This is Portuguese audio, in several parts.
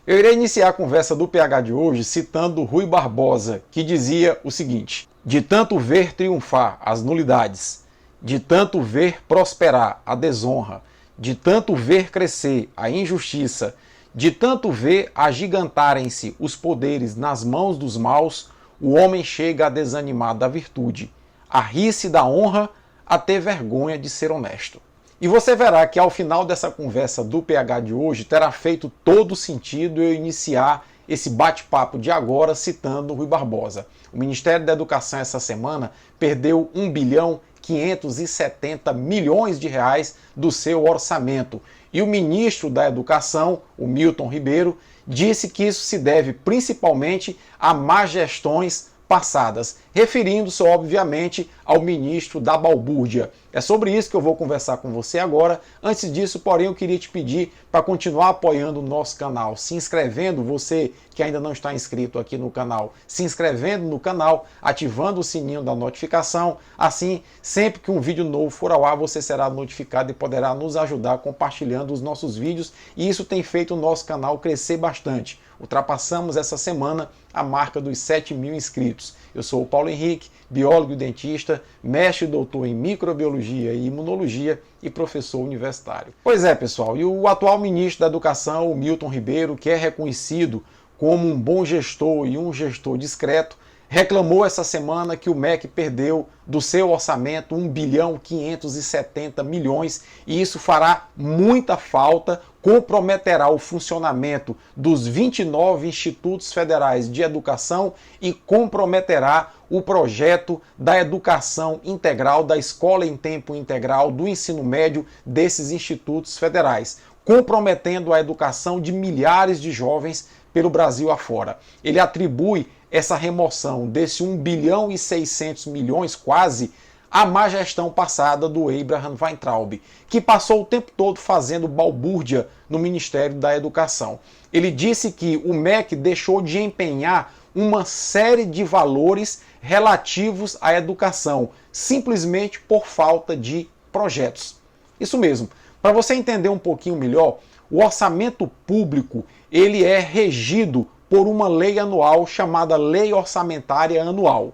Eu irei iniciar a conversa do PH de hoje citando Rui Barbosa, que dizia o seguinte: de tanto ver triunfar as nulidades, de tanto ver prosperar a desonra, de tanto ver crescer a injustiça, de tanto ver agigantarem-se os poderes nas mãos dos maus, o homem chega a desanimar da virtude, a rir-se da honra, a ter vergonha de ser honesto. E você verá que ao final dessa conversa do PH de hoje terá feito todo sentido eu iniciar esse bate-papo de agora citando Rui Barbosa. O Ministério da Educação essa semana perdeu 1 bilhão 570 milhões de reais do seu orçamento. E o ministro da Educação, o Milton Ribeiro, disse que isso se deve principalmente a má gestões passadas, referindo-se obviamente ao ministro da balbúrdia. É sobre isso que eu vou conversar com você agora. Antes disso, porém, eu queria te pedir para continuar apoiando o nosso canal, se inscrevendo, você que ainda não está inscrito aqui no canal, se inscrevendo no canal, ativando o sininho da notificação. Assim, sempre que um vídeo novo for ao ar, você será notificado e poderá nos ajudar compartilhando os nossos vídeos, e isso tem feito o nosso canal crescer bastante. Ultrapassamos essa semana a marca dos 7.000 inscritos. Eu sou o Paulo Henrique, biólogo e dentista, mestre e doutor em microbiologia e imunologia e professor universitário. Pois é, pessoal, e o atual ministro da Educação, o Milton Ribeiro, que é reconhecido como um bom gestor e um gestor discreto, reclamou essa semana que o MEC perdeu do seu orçamento 1 bilhão 570 milhões e isso fará muita falta, comprometerá o funcionamento dos 29 institutos federais de educação e comprometerá o projeto da educação integral, da escola em tempo integral, do ensino médio desses institutos federais, comprometendo a educação de milhares de jovens pelo Brasil afora. Ele atribui essa remoção desse 1 bilhão e 600 milhões quase à má gestão passada do Abraham Weintraub, que passou o tempo todo fazendo balbúrdia no Ministério da Educação. Ele disse que o MEC deixou de empenhar uma série de valores relativos à educação, simplesmente por falta de projetos. Isso mesmo. Para você entender um pouquinho melhor, o orçamento público ele é regido por uma lei anual chamada Lei Orçamentária Anual.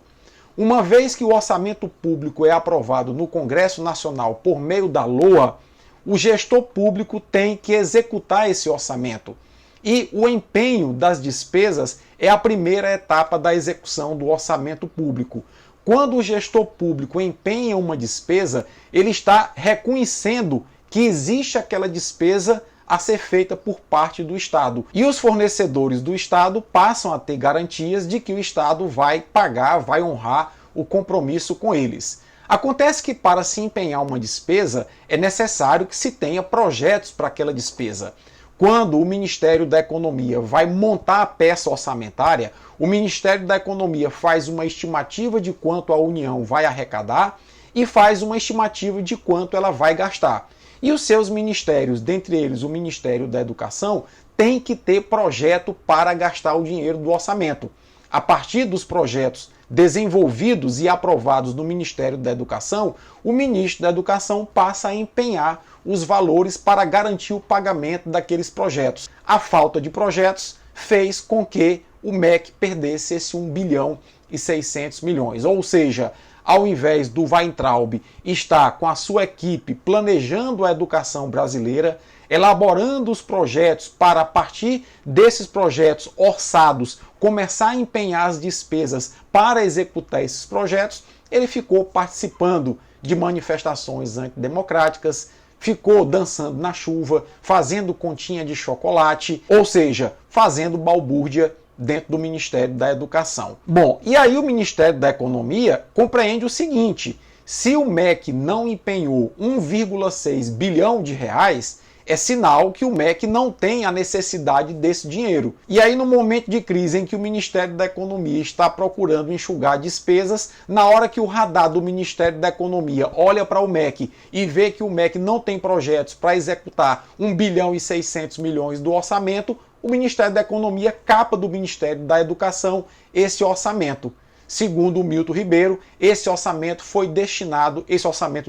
Uma vez que o orçamento público é aprovado no Congresso Nacional por meio da LOA, o gestor público tem que executar esse orçamento. E o empenho das despesas é a primeira etapa da execução do orçamento público. Quando o gestor público empenha uma despesa, ele está reconhecendo que existe aquela despesa a ser feita por parte do Estado. E os fornecedores do Estado passam a ter garantias de que o Estado vai pagar, vai honrar o compromisso com eles. Acontece que para se empenhar uma despesa é necessário que se tenha projetos para aquela despesa. Quando o Ministério da Economia vai montar a peça orçamentária, o Ministério da Economia faz uma estimativa de quanto a União vai arrecadar e faz uma estimativa de quanto ela vai gastar. E os seus ministérios, dentre eles o Ministério da Educação, tem que ter projeto para gastar o dinheiro do orçamento. A partir dos projetos desenvolvidos e aprovados no Ministério da Educação, o ministro da Educação passa a empenhar os valores para garantir o pagamento daqueles projetos. A falta de projetos fez com que o MEC perdesse esse 1 bilhão e 600 milhões, ou seja, ao invés do Weintraub estar com a sua equipe planejando a educação brasileira, elaborando os projetos para, a partir desses projetos orçados, começar a empenhar as despesas para executar esses projetos, ele ficou participando de manifestações antidemocráticas, ficou dançando na chuva, fazendo continha de chocolate, ou seja, fazendo balbúrdia dentro do Ministério da Educação. Bom, e aí o Ministério da Economia compreende o seguinte: se o MEC não empenhou 1,6 bilhão de reais, é sinal que o MEC não tem a necessidade desse dinheiro. E aí, no momento de crise em que o Ministério da Economia está procurando enxugar despesas, na hora que o radar do Ministério da Economia olha para o MEC e vê que o MEC não tem projetos para executar 1 bilhão e 600 milhões do orçamento, o Ministério da Economia capa do Ministério da Educação esse orçamento. Segundo o Milton Ribeiro, esse orçamento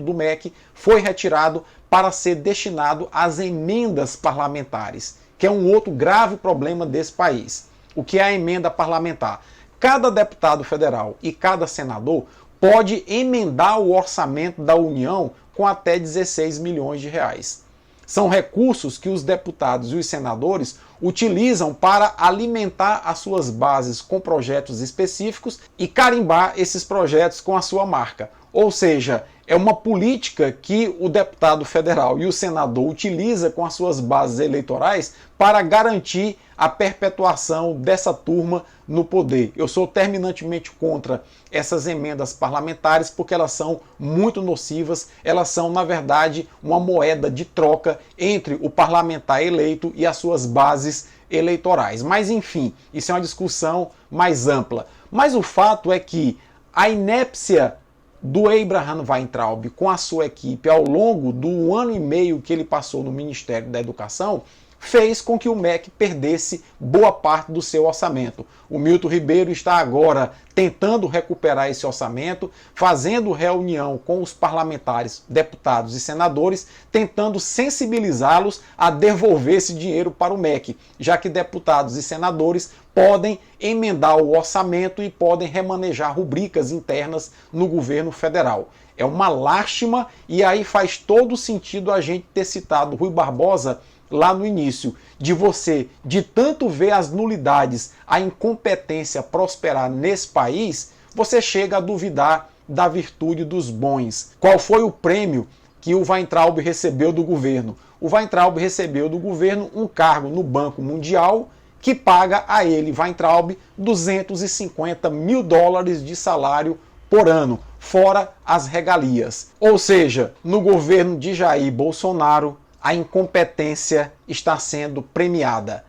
do MEC foi retirado para ser destinado às emendas parlamentares. que é um outro grave problema desse país, o que é a emenda parlamentar. Cada deputado federal e cada senador pode emendar o orçamento da União com até 16 milhões de reais. São recursos que os deputados e os senadores utilizam para alimentar as suas bases com projetos específicos e carimbar esses projetos com a sua marca. Ou seja, é uma política que o deputado federal e o senador utiliza com as suas bases eleitorais para garantir a perpetuação dessa turma no poder. Eu sou terminantemente contra essas emendas parlamentares porque elas são muito nocivas, elas são, na verdade, uma moeda de troca entre o parlamentar eleito e as suas bases eleitorais. Mas, enfim, isso é uma discussão mais ampla. Mas o fato é que a inépcia do Abraham Weintraub com a sua equipe ao longo do ano e meio que ele passou no Ministério da Educação fez com que o MEC perdesse boa parte do seu orçamento. O Milton Ribeiro está agora tentando recuperar esse orçamento, fazendo reunião com os parlamentares, deputados e senadores, tentando sensibilizá-los a devolver esse dinheiro para o MEC, já que deputados e senadores podem emendar o orçamento e podem remanejar rubricas internas no governo federal. É uma lástima e aí faz todo sentido a gente ter citado Rui Barbosa lá no início, de você, de tanto ver as nulidades, a incompetência prosperar nesse país, você chega a duvidar da virtude dos bons. Qual foi o prêmio que o Weintraub recebeu do governo? O Weintraub recebeu do governo um cargo no Banco Mundial que paga a ele, Weintraub, 250 mil dólares de salário por ano, fora as regalias. Ou seja, no governo de Jair Bolsonaro, a incompetência está sendo premiada.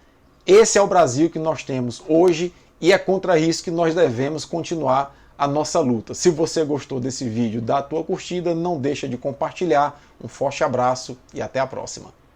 Esse é o Brasil que nós temos hoje e é contra isso que nós devemos continuar a nossa luta. Se você gostou desse vídeo, dá a tua curtida, não deixa de compartilhar. Um forte abraço e até a próxima.